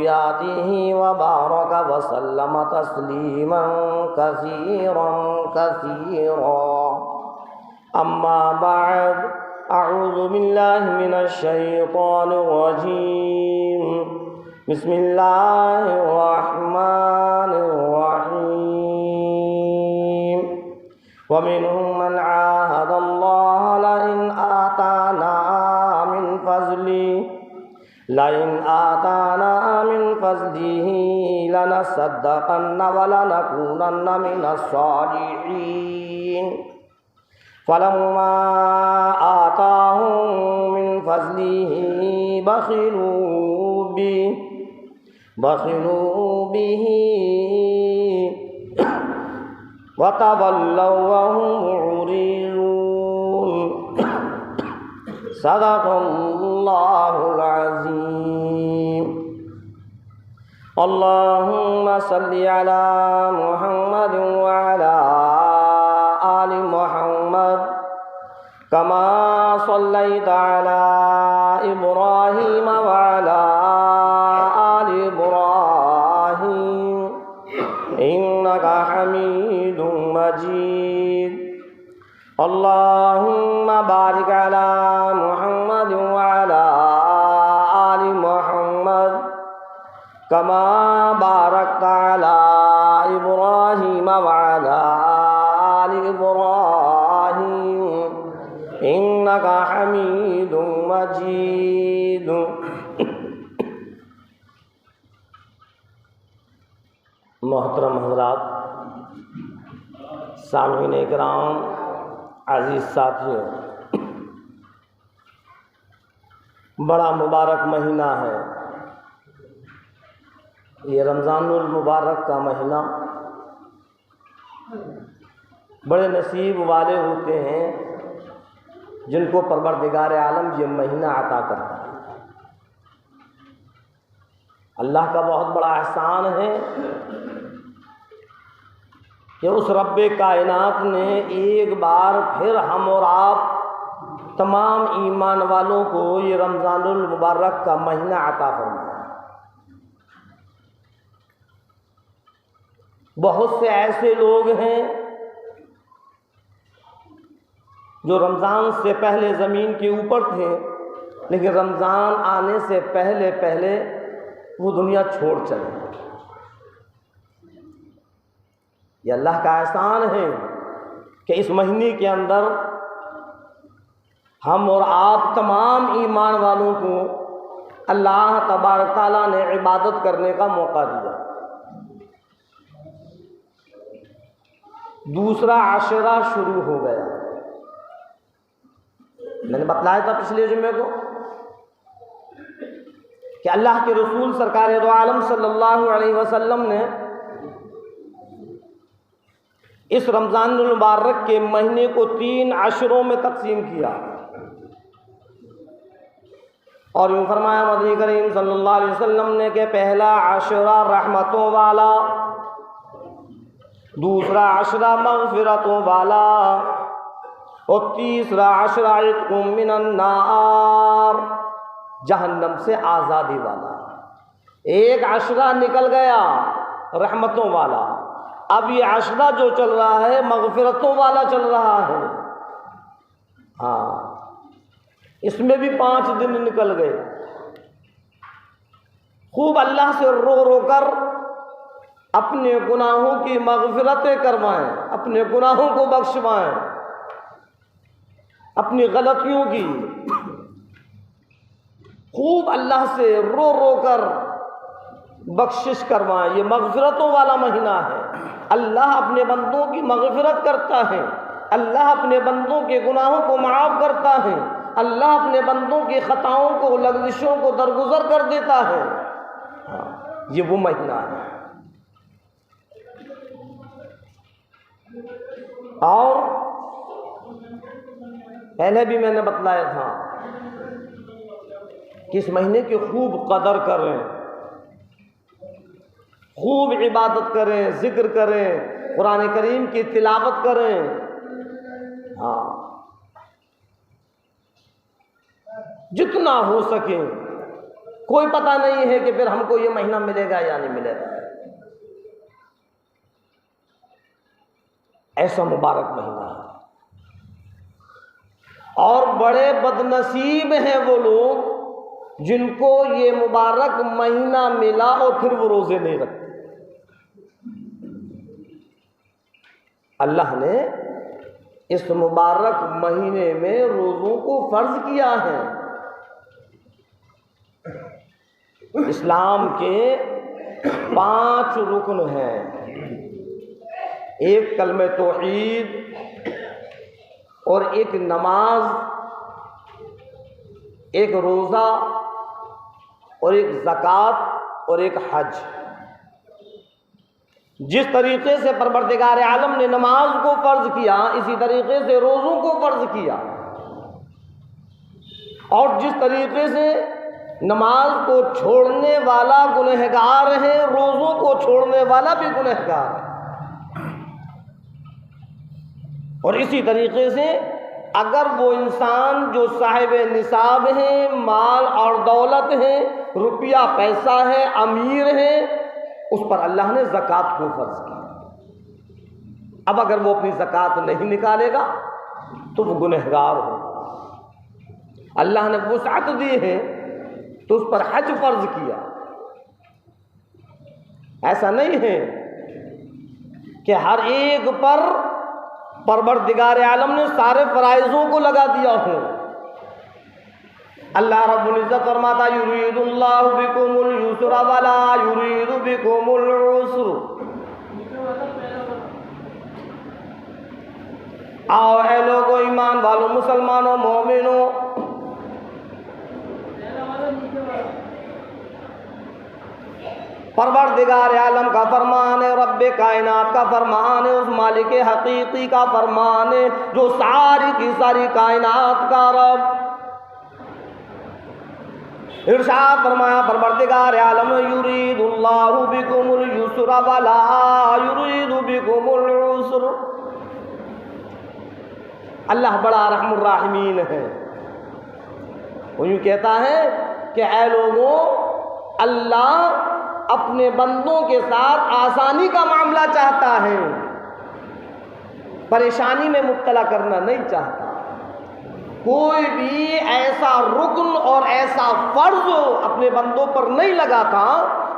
ज़ुर्रिय्यतिही व बारक व सल्लम तस्लीमन कसीरन कसीरा। अम्मा बाद, अऊज़ु बिल्लाहि मिनश शैतानिर रजीम। बिस्मिल्लाहिर रहमानिर रहीम। व मिन्हुम मन आहदल्लाह लइन आताना मिन फज़लिही लनसद्दक़न्न व लनकूनन्न मिनस्सालिहीन। फलम्मा आताहुम मिन फज़लिही बख़िलू बिही व तवल्लव व हुम मुअरिज़ून। सदक़ल्लाहुल अज़ीम। अल्लाहुम्मा सल्लि अला मुहम्मद व अला आलि मुहम्मद कमा सल्लैता अला इब्राहीम व अला आलि इब्राहीम इन्नका हमीदुम मजीद। अल्लाहुम्मा बारिक अला मुहम्मद व अला आलि मुहम्मद कमा बारकता अला इब्राहीम व अला आलि इब्राहीम इन्नका हमीदुम मजीद। मोहतरम हज़रात, सामीन इकराम, अज़ीज़ साथियों, बड़ा मुबारक महीना है ये रमज़ानुल मुबारक का महीना। बड़े नसीब वाले होते हैं जिनको परवरदिगार आलम ये महीना अता करता है। अल्लाह का बहुत बड़ा एहसान है कि उस रब्बे कायनात ने एक बार फिर हम और आप तमाम ईमान वालों को ये रमज़ानुल मुबारक का महीना अता फरमाया। बहुत से ऐसे लोग हैं जो रमज़ान से पहले ज़मीन के ऊपर थे, लेकिन रमज़ान आने से पहले पहले वो दुनिया छोड़ चले। ये अल्लाह का एहसान है कि इस महीने के अंदर हम और आप तमाम ईमान वालों को अल्लाह तबारक ताला ने इबादत करने का मौका दिया। दूसरा आशरा शुरू हो गया। मैंने बतलाया था पिछले जुम्मे को कि अल्लाह के रसूल सरकार दो आलम सल्लल्लाहु अलैहि वसल्लम ने इस रमज़ानुल मुबारक के महीने को 3 अशरों में तकसीम किया और यूँ फरमाया मदनी करीम सल्लल्लाहु अलैहि वसल्लम ने कि पहला अशरा रहमतों वाला, दूसरा अशरा मग़फ़िरतों वाला और तीसरा अशरा इत्क़ुम मिनन नार, जहन्नम से आज़ादी वाला। एक अशरा निकल गया रहमतों वाला, अब ये अशरा जो चल रहा है मग़फ़िरतों वाला चल रहा है। हाँ, इसमें भी 5 दिन निकल गए। खूब अल्लाह से रो रो कर अपने गुनाहों की मग़फ़िरतें करवाएं, अपने गुनाहों को बख्शवाएं, अपनी गलतियों की खूब अल्लाह से रो रो कर बख्शिश करवाएं। ये मग़फ़िरतों वाला महीना है। अल्लाह अपने बंदों की मग़फ़िरत करता है, अल्लाह अपने बंदों के गुनाहों को माफ़ करता है, अल्लाह अपने बंदों की ख़ताओं को, लग़ज़िशों को दरगुज़र कर देता है। हाँ, ये वो महीना है। और पहले भी मैंने बतलाया था कि इस महीने की खूब कदर करें, खूब इबादत करें, ज़िक्र करें, कुरान करीम की तिलावत करें। हाँ, जितना हो सके कोई पता नहीं है कि फिर हमको ये महीना मिलेगा या नहीं मिलेगा। ऐसा मुबारक महीना है। और बड़े बदनसीब हैं वो लोग जिनको ये मुबारक महीना मिला और फिर वो रोजे नहीं रखते। अल्लाह ने इस मुबारक महीने में रोज़ों को फर्ज किया है। इस्लाम के 5 रुकन हैं। एक कलमे तौहीद और एक नमाज, एक रोज़ा और एक ज़कात और एक हज। जिस तरीके से परवरदिगार आलम ने नमाज को फ़र्ज किया, इसी तरीके से रोज़ों को फ़र्ज किया। और जिस तरीके से नमाज को छोड़ने वाला गुनहगार है, रोज़ों को छोड़ने वाला भी गुनहगार है। और इसी तरीके से अगर वो इंसान जो साहिब निसाब है, माल और दौलत है, रुपया पैसा है, अमीर है, उस पर अल्लाह ने ज़कात को फर्ज किया। अब अगर वो अपनी ज़कात नहीं निकालेगा तो वो गुनहगार होगा। अल्लाह ने वुसअत दी है तो उस पर हज फर्ज किया। ऐसा नहीं है कि हर एक पर परवरदिगार आलम ने सारे फराइज़ों को लगा दिया हो। अल्लाह रब्बुल इज़्ज़त फरमाता युरीदुल्लाहु बिकुमुल युस्रा वला युरीदु बिकुमुल उस्र। आओ ऐ लोगो ईमान वालों, मुसलमानों, मोमिनों, परवरदिगार आलम का फरमान है, रब्बे कायनात का फरमान है, उस मालिक हकीकी का फरमान है जो सारी की सारी कायनात का रब। इरशाद फरमाया परवरदिगार आलम युरीदुल्लाहु बिकुमुल युस्रा वला युरीदु बिकुमुल उस्र। अल्लाह बड़ा रहमुर राहिमीन है। वो यूँ कहता है कि ऐ लोगों, अल्लाह अपने बंदों के साथ आसानी का मामला चाहता है, परेशानी में मुब्तला करना नहीं चाहता। कोई भी ऐसा रुकन और ऐसा फर्ज अपने बंदों पर नहीं लगाता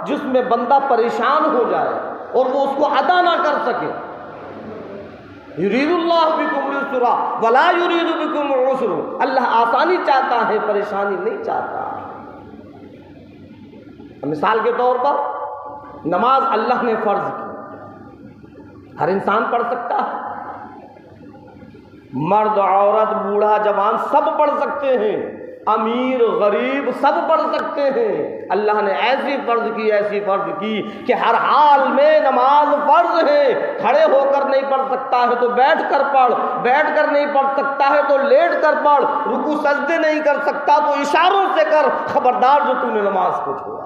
जिसमें बंदा परेशान हो जाए और वो उसको अदा ना कर सके। युरीदुल्लाहु बिकुमुल युस्रा वला युरीदु बिकुमुल उस्र। अल्लाह आसानी चाहता है, परेशानी नहीं चाहता। मिसाल के तौर पर नमाज अल्लाह ने फर्ज की, हर इंसान पढ़ सकता है। मर्द, औरत, बूढ़ा, जवान सब पढ़ सकते हैं। अमीर, गरीब सब पढ़ सकते हैं। अल्लाह ने ऐसी फर्ज की, ऐसी फर्ज की कि हर हाल में नमाज फर्ज है। खड़े होकर नहीं पढ़ सकता है तो बैठ कर पढ़, बैठ कर नहीं पढ़ सकता है तो लेट कर पढ़, रुकू सजदे नहीं कर सकता तो इशारों से कर, खबरदार जो तूने नमाज को छोड़ा।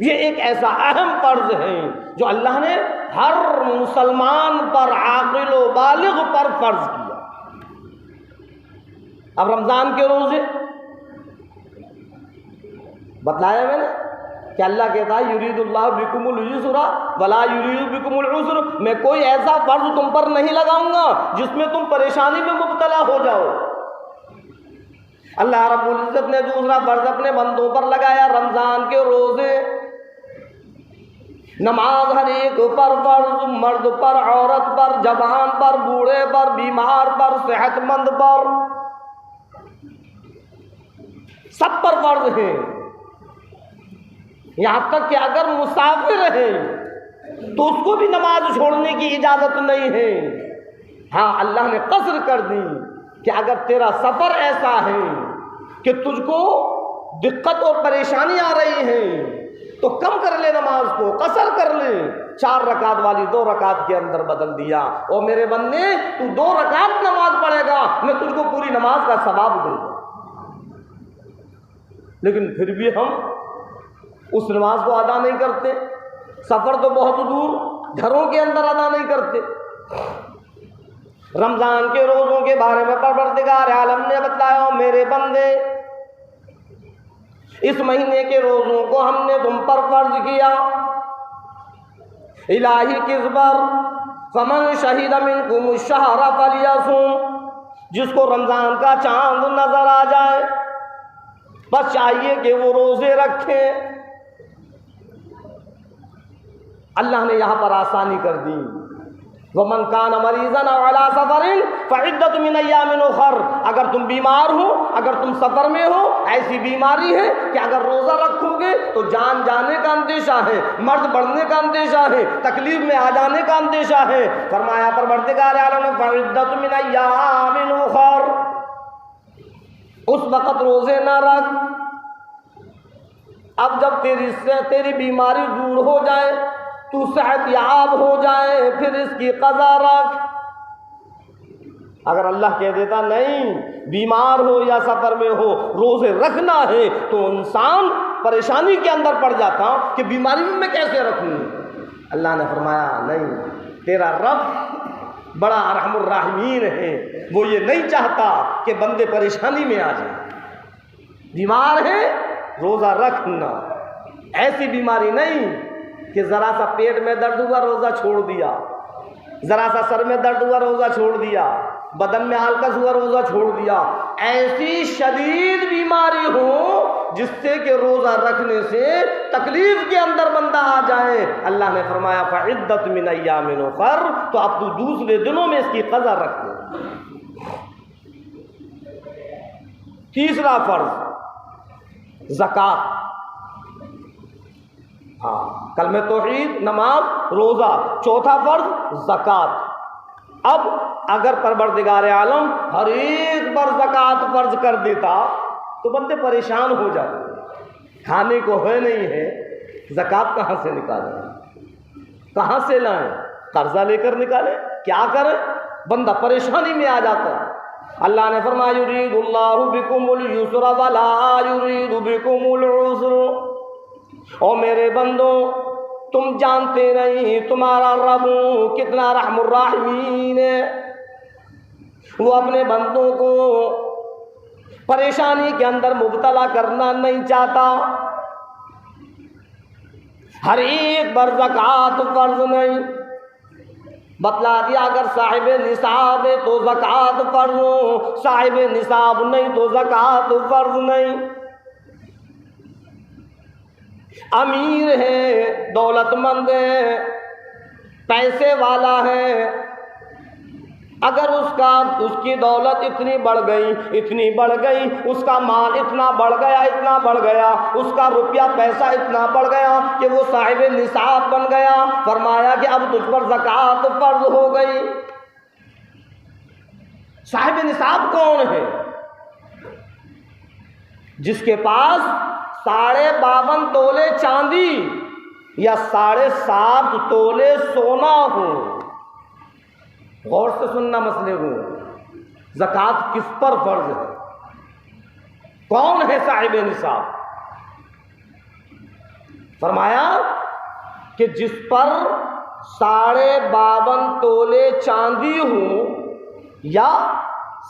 ये एक ऐसा अहम फर्ज है जो अल्लाह ने हर मुसलमान पर, आक़िल व बालिग पर फर्ज किया। अब रमज़ान के रोज़े बतलाया मैंने कि अल्लाह कहता है युरीदुल्लाहु बिकुमुल युस्रा वला युरीदु बिकुमुल उस्र। मैं कोई ऐसा फर्ज तुम पर नहीं लगाऊंगा जिसमें तुम परेशानी में मुब्तला हो जाओ। अल्लाह रब्बुल इज़्ज़त ने दूसरा फर्ज अपने बंदों पर लगाया, रमज़ान के रोज़े। नमाज हर एक पर फर्ज, मर्द पर, औरत पर, जवान पर, बूढ़े पर, बीमार पर, सेहतमंद पर, सब पर फर्ज है। यहाँ तक कि अगर मुसाफिर है तो उसको भी नमाज छोड़ने की इजाज़त नहीं है। हाँ, अल्लाह ने कसर कर दी कि अगर तेरा सफ़र ऐसा है कि तुझको दिक्कत और परेशानी आ रही है तो कम कर ले नमाज को, कसर कर ले। 4 रकात वाली 2 रकात के अंदर बदल दिया। और मेरे बंदे, तू 2 रकात नमाज पढ़ेगा, मैं तुझको पूरी नमाज का सवाब दूंगा। लेकिन फिर भी हम उस नमाज को अदा नहीं करते। सफ़र तो बहुत दूर, घरों के अंदर अदा नहीं करते। रमज़ान के रोज़ों के बारे में परवरदिगार आलम ने बताया, मेरे बंदे इस महीने के रोज़ों को हमने तुम पर फर्ज किया। इलाही किस पर? फमन शहीद मिनकुम शहरा फलियसुम, जिसको रमज़ान का चांद नज़र आ जाए बस चाहिए कि वो रोज़े रखे। अल्लाह ने यहाँ पर आसानी कर दी। वमन कान मरीज़न औ अला सफ़रिन फ़इद्दतुम मिन अय्यामिन उख़र, अगर तुम बीमार हो, अगर तुम सफ़र में हो, ऐसी बीमारी है कि अगर रोज़ा रखोगे तो जान जाने का अंदेशा है, मर्द बढ़ने का अंदेशा है, तकलीफ में आ जाने का अंदेशा है। फरमाया परवरदिगार आलम ने फ़इद्दतुम मिन अय्यामिन उख़र, उस वक़्त रोज़े ना रख। अब जब तेरी बीमारी दूर हो जाए, तू सेहतयाब हो जाए, फिर इसकी क़ज़ा रख। अगर अल्लाह कह देता नहीं, बीमार हो या सफ़र में हो, रोज़े रखना है, तो इंसान परेशानी के अंदर पड़ जाता कि बीमारी में मैं कैसे रखूँ। अल्लाह ने फरमाया नहीं, तेरा रब बड़ा अरहमुर राहिमीन है, वो ये नहीं चाहता कि बंदे परेशानी में आ जाए। बीमार है, रोज़ा रखना। ऐसी बीमारी नहीं कि ज़रा सा पेट में दर्द हुआ रोज़ा छोड़ दिया, ज़रा सा सर में दर्द हुआ रोज़ा छोड़ दिया, बदन में हल्कस हुआ रोज़ा छोड़ दिया। ऐसी शदीद बीमारी हो जिससे कि रोज़ा रखने से तकलीफ़ के अंदर बंदा आ जाए। अल्लाह ने फरमाया फ़इद्दत मिन अय्यामिन उख़र, तो अब तू दूसरे दिनों में इसकी क़ज़ा रख ले। तीसरा फ़र्ज़ ज़कात। हाँ, कलमे तौहीद, नमाज, रोज़ा। चौथा फ़र्ज़ ज़कात। अब अगर परवरदिगार आलम हर एक पर ज़कात फ़र्ज़ कर देता तो बंदे परेशान हो जाते। खाने को है नहीं है, ज़कात कहाँ से निकालें, कहाँ से लाएं, कर्जा लेकर निकालें, क्या करें, बंदा परेशानी में आ जाता है। अल्लाह ने फरमाया युरीदुल्लाहु बिकुमुल युस्रा वला युरीदु बिकुमुल उस्र। और मेरे बंदो, तुम जानते नहीं तुम्हारा रब कितना रहमुर राहिमीन है। वो अपने बंदों को परेशानी के अंदर मुब्तला करना नहीं चाहता। हर एक पर ज़कात फ़र्ज़ नहीं, बतला दिया अगर साहिब निसाब है तो ज़कात फ़र्ज़ हो, साहिब निसाब नहीं तो ज़कात फ़र्ज़ नहीं। अमीर है, दौलतमंद है, पैसे वाला है, अगर उसकी दौलत इतनी बढ़ गई, उसका माल इतना बढ़ गया, उसका रुपया पैसा इतना बढ़ गया कि वो साहिब निसाब बन गया। फरमाया कि अब तुझ पर ज़कात फ़र्ज़ हो गई। साहिब निसाब कौन है? जिसके पास 52.5 तोले चांदी या 7.5 तोले सोना हो। गौर से सुनना मसले को, ज़कात किस पर फर्ज है, कौन है साहिब निसाब? फरमाया कि जिस पर 52.5 तोले चांदी हो या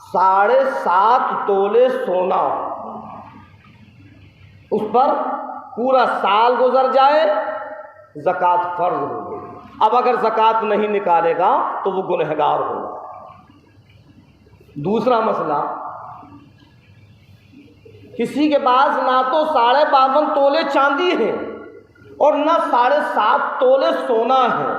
7.5 तोले सोना हो, उस पर पूरा साल गुजर जाए, ज़कात फ़र्ज़ हो गई। अब अगर ज़कात नहीं निकालेगा तो वो गुनहगार होगा। दूसरा मसला, किसी के पास ना तो 52.5 तोले चांदी है और ना 7.5 तोले सोना है,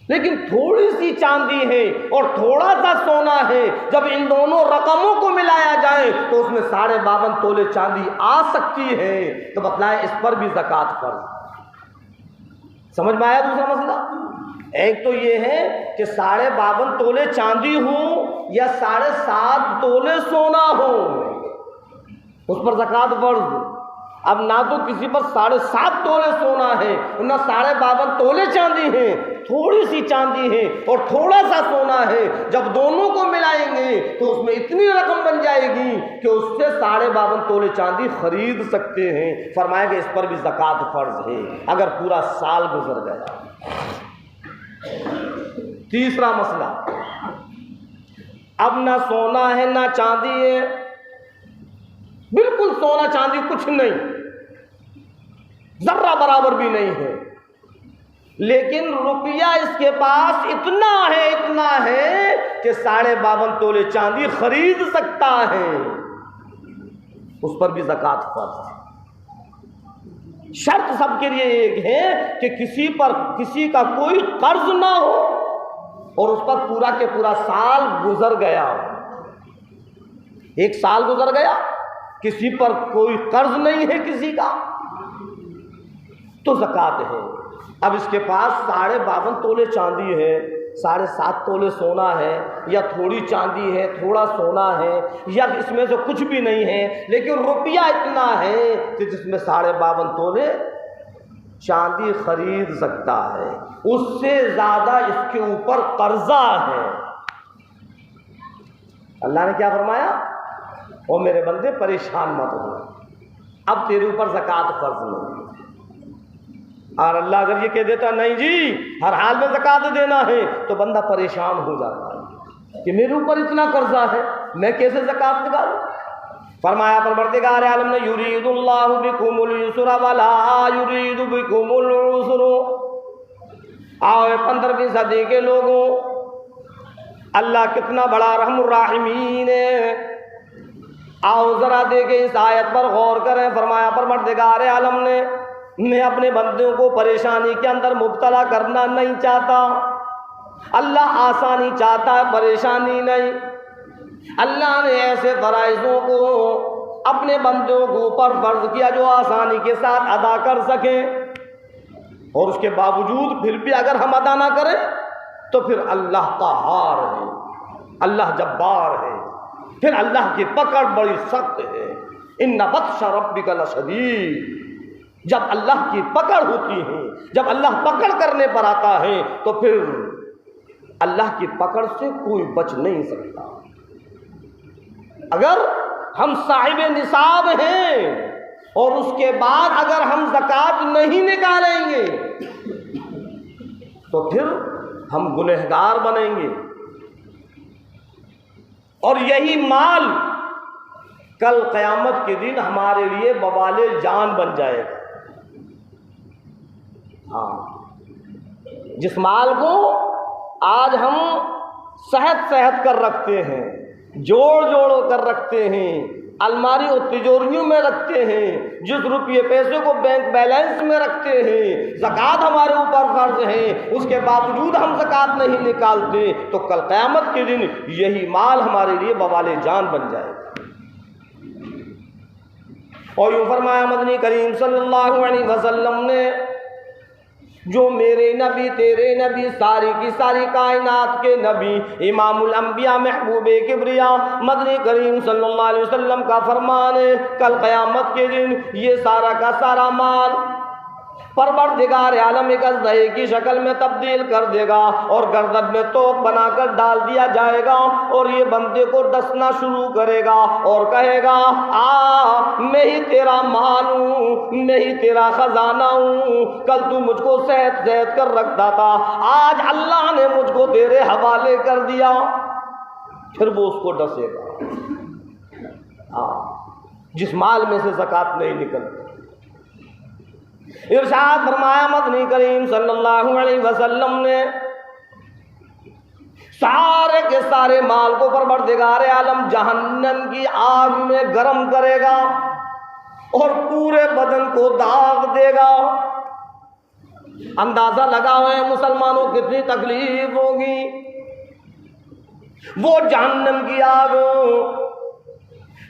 लेकिन थोड़ी सी चांदी है और थोड़ा सा सोना है। जब इन दोनों रकमों को मिलाया जाए तो उसमें 52.5 तोले चांदी आ सकती है। तो बतलाएं, इस पर भी ज़कात फ़र्ज़। समझ में आया दूसरा मसला? एक तो ये है कि 52.5 तोले चांदी हो या 7.5 तोले सोना हो, उस पर ज़कात फ़र्ज़। अब ना तो किसी पर 7.5 तोले सोना है ना 52.5 तोले चांदी है, थोड़ी सी चांदी है और थोड़ा सा सोना है। जब दोनों को मिलाएंगे तो उसमें इतनी रकम बन जाएगी कि उससे 52.5 तोले चांदी खरीद सकते हैं। फरमाया कि इस पर भी ज़कात फ़र्ज़ है अगर पूरा साल गुजर गया। तीसरा मसला, अब ना सोना है ना चांदी है, बिल्कुल सोना चांदी कुछ नहीं, जर्रा बराबर भी नहीं है, लेकिन रुपया इसके पास इतना है कि 52.5 तोले चांदी खरीद सकता है, उस पर भी ज़कात फर्ज है। शर्त सबके लिए एक है कि किसी का कोई कर्ज ना हो और उस पर पूरा के पूरा साल गुजर गया हो। 1 साल गुजर गया, किसी पर कोई कर्ज नहीं है किसी का, तो ज़कात है। अब इसके पास 52.5 तोले चांदी है, 7.5 तोले सोना है, या थोड़ी चांदी है थोड़ा सोना है, या इसमें से कुछ भी नहीं है, लेकिन रुपया इतना है कि जिसमें 52.5 तोले चांदी खरीद सकता है, उससे ज़्यादा इसके ऊपर कर्जा है। अल्लाह ने क्या फरमाया? ओ मेरे बंदे परेशान मत हो, अब तेरे ऊपर ज़कात फर्ज नहीं। और अल्लाह अगर ये कह देता नहीं जी हर हाल में ज़कात देना है, तो बंदा परेशान हो जाता है कि मेरे ऊपर इतना कर्जा है, मैं कैसे ज़कात निकालूं। फरमाया परवरदिगार आलम ने युरीदुल्लाहु बिकुमुल युस्रा वला युरीदु बिकुमुल उस्रा। आओ 15वीं सदी के लोगों, अल्लाह कितना बड़ा रहमुर राहिमीन है। आओ ज़रा देखें इस आयत पर गौर करें। फरमाया परवरदिगार आलम ने, मैं अपने बंदों को परेशानी के अंदर मुब्तला करना नहीं चाहता। अल्लाह आसानी चाहता है, परेशानी नहीं। अल्लाह ने ऐसे फराइज़ों को अपने बंदों को ऊपर फर्ज किया जो आसानी के साथ अदा कर सकें, और उसके बावजूद फिर भी अगर हम अदा ना करें तो फिर अल्लाह क़हार है, अल्लाह जब्बार है, फिर अल्लाह की पकड़ बड़ी सख्त है। इन्ना बत्शा रब्बिका लशदीद। जब अल्लाह की पकड़ होती है, जब अल्लाह पकड़ करने पर आता है, तो फिर अल्लाह की पकड़ से कोई बच नहीं सकता। अगर हम साहिब निसाब हैं और उसके बाद अगर हम ज़कात नहीं निकालेंगे तो फिर हम गुनहगार बनेंगे, और यही माल कल क़यामत के दिन हमारे लिए बवाले जान बन जाएगा। हाँ, जिस माल को आज हम सहत कर रखते हैं, जोड़ कर रखते हैं, अलमारी और तिजोरियों में रखते हैं, जिस रुपये पैसे को बैंक बैलेंस में रखते हैं, ज़कात हमारे ऊपर फर्ज है, उसके बावजूद हम ज़कात नहीं निकालते, तो कल क़यामत के दिन यही माल हमारे लिए बवाले जान बन जाएगा। और यूँ फरमाया मदनी करीम सल्लल्लाहु अलैहि वसल्लम ने, जो मेरे नबी तेरे नबी सारी की सारी कायनात के नबी इमामुल अंबिया महबूबे किब्रिया मदनी करीम सल्लल्लाहु अलैहि वसल्लम का फरमान है, कल क़यामत के दिन ये सारा का सारा माल परवरदिगार आलम एक अज़दहे की शक्ल में तब्दील कर देगा और गर्दन में तोप बनाकर डाल दिया जाएगा, और ये बंदे को डसना शुरू करेगा और कहेगा, आ मैं ही तेरा माल हूँ, मैं ही तेरा खजाना हूँ। कल तू मुझको सहत कर रखता था, आज अल्लाह ने मुझको तेरे हवाले कर दिया। फिर वो उसको डसेगा। जिस माल में से ज़कात नहीं निकलती। इरशाद फरमाया मदनी करीम सल्लल्लाहु अलैहि वसल्लम ने, सारे के सारे माल को परवरदिगार आलम जहन्नम की आग में गर्म करेगा और पूरे बदन को दाग देगा। अंदाजा लगाओ है मुसलमानों कितनी तकलीफ होगी। वो जहन्नम की आग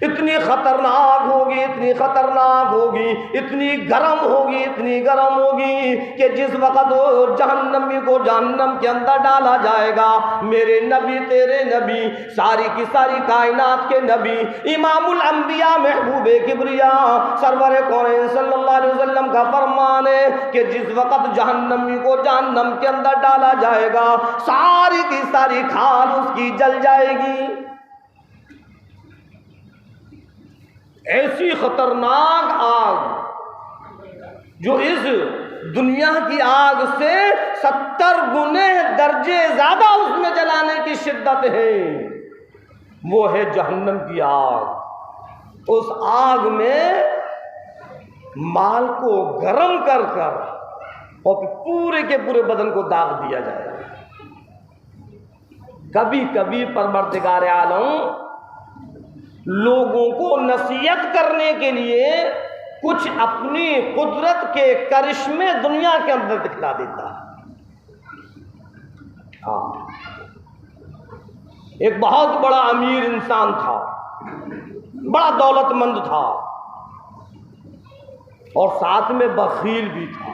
इतनी खतरनाक होगी, इतनी खतरनाक होगी, इतनी गर्म होगी, इतनी गर्म होगी कि जिस वक़्त जहन्नमी को जहन्नम के अंदर डाला जाएगा, मेरे नबी तेरे नबी सारी की सारी कायनात के नबी इमामुल अंबिया महबूबे किब्रिया सरवर कौनैन सल्लल्लाहु अलैहि वसल्लम का फरमान है कि जिस वक़्त जहन्नमी को जहन्नम के अंदर डाला जाएगा, सारी की सारी खाल उसकी जल जाएगी। ऐसी खतरनाक आग जो इस दुनिया की आग से 70 गुने दर्जे ज्यादा उसमें जलाने की शिद्दत है, वो है जहन्नम की आग। उस आग में माल को गर्म कर कर और पूरे के पूरे बदन को दाग दिया जाए। कभी कभी परवरदिगार आलम लोगों को नसीहत करने के लिए कुछ अपनी कुदरत के करिश्मे दुनिया के अंदर दिखला देता है। हाँ, एक बहुत बड़ा अमीर इंसान था, बड़ा दौलतमंद था और साथ में बखील भी था।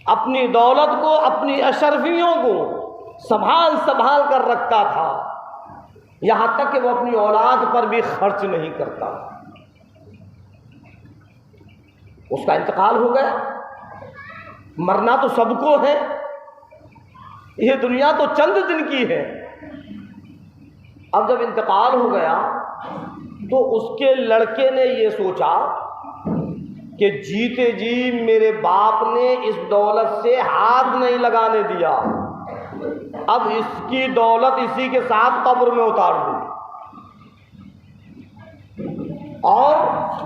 अपनी दौलत को, अपनी अशरफियों को संभाल संभाल कर रखता था, यहां तक कि वो अपनी औलाद पर भी खर्च नहीं करता। उसका इंतकाल हो गया। मरना तो सबको है, ये दुनिया तो चंद दिन की है। अब जब इंतकाल हो गया तो उसके लड़के ने ये सोचा कि जीते जी मेरे बाप ने इस दौलत से हाथ नहीं लगाने दिया, अब इसकी दौलत इसी के साथ कब्र में उतार दूं। और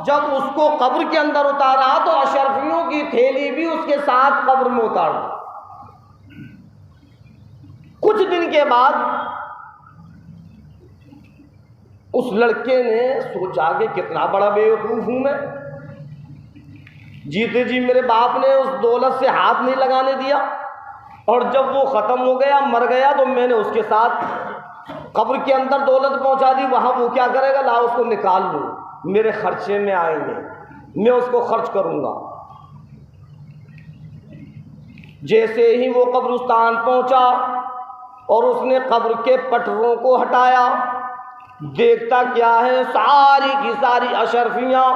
जब उसको कब्र के अंदर उतारा तो अशरफियों की थैली भी उसके साथ कब्र में उतार दी। कुछ दिन के बाद उस लड़के ने सोचा कि कितना बड़ा बेवकूफ हूं मैं, जीते जी मेरे बाप ने उस दौलत से हाथ नहीं लगाने दिया और जब वो ख़त्म हो गया, मर गया, तो मैंने उसके साथ कब्र के अंदर दौलत पहुंचा दी। वहाँ वो क्या करेगा, ला उसको निकाल लूँ, मेरे खर्चे में आएंगे, मैं उसको खर्च करूँगा। जैसे ही वो कब्रिस्तान पहुँचा और उसने कब्र के पटरों को हटाया, देखता क्या है, सारी की सारी अशरफियाँ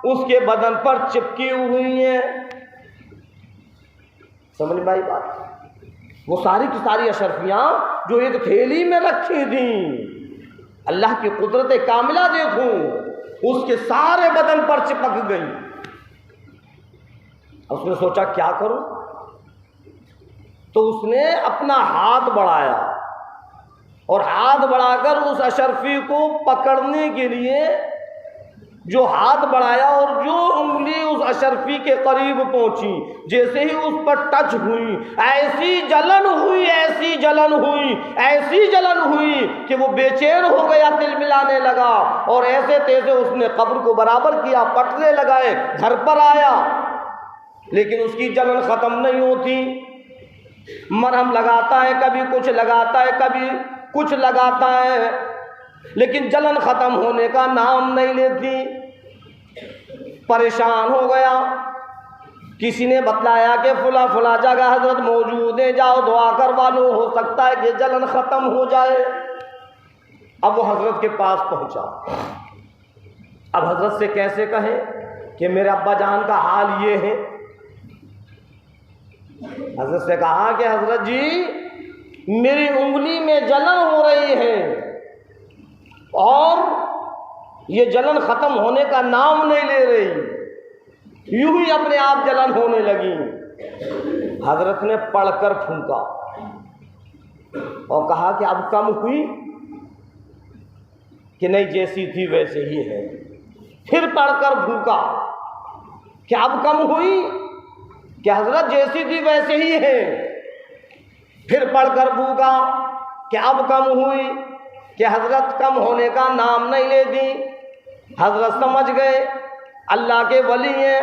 उसके बदन पर चिपकी हुई हैं। समझ में आई बात? वो सारी की सारी अशरफियाँ जो एक थैली में रखी थी, अल्लाह की कुदरत कामिला देखूं, उसके सारे बदन पर चिपक गई। उसने सोचा क्या करूं, तो उसने अपना हाथ बढ़ाया और हाथ बढ़ाकर उस अशरफी को पकड़ने के लिए जो हाथ बढ़ाया और जो उंगली उस अशरफी के करीब पहुंची, जैसे ही उस पर टच हुई, ऐसी जलन हुई, ऐसी जलन हुई, ऐसी जलन हुई कि वो बेचैन हो गया, तिलमिलाने लगा और ऐसे तैसे उसने कब्र को बराबर किया, पटरे लगाए, घर पर आया, लेकिन उसकी जलन ख़त्म नहीं होती। मरहम लगाता है, कभी कुछ लगाता है, कभी कुछ लगाता है, लेकिन जलन ख़त्म होने का नाम नहीं लेती। परेशान हो गया। किसी ने बतलाया कि फुला फुला जगह हजरत मौजूद है, जाओ दुआ करवा लो, हो सकता है कि जलन ख़त्म हो जाए। अब वो हजरत के पास पहुंचा। अब हजरत से कैसे कहे कि मेरे अब्बा जान का हाल ये है। हजरत से कहा कि हजरत जी, मेरी उंगली में जलन हो रही है और ये जलन ख़त्म होने का नाम नहीं ले रही, यूं ही अपने आप जलन होने लगी। हजरत ने पढ़कर फूंका और कहा कि अब कम हुई कि नहीं, जैसी थी वैसे ही है। फिर पढ़कर फूंका कि अब कम हुई कि हजरत जैसी थी वैसे ही है। फिर पढ़कर फूंका कि अब कम हुई कि हजरत कम होने का नाम नहीं लेती। हजरत समझ गए अल्लाह के वली हैं,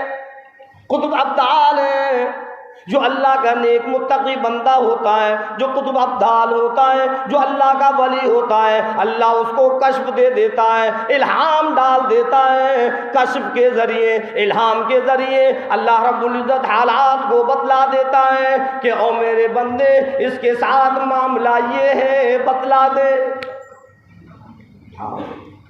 कुतुब अब्दाल हैं। जो अल्लाह का नेक मुत्तकी बंदा होता है, जो कुतुब अब्दाल होता है, जो अल्लाह का वली होता है, अल्लाह उसको कश्फ दे देता है, इल्हाम डाल देता है। कश्फ के ज़रिए, इल्हाम के ज़रिए अल्लाह रब्बुल इज़्ज़त हालात को बतला देता है कि ओ मेरे बंदे, इसके साथ मामला ये है, बतला दे।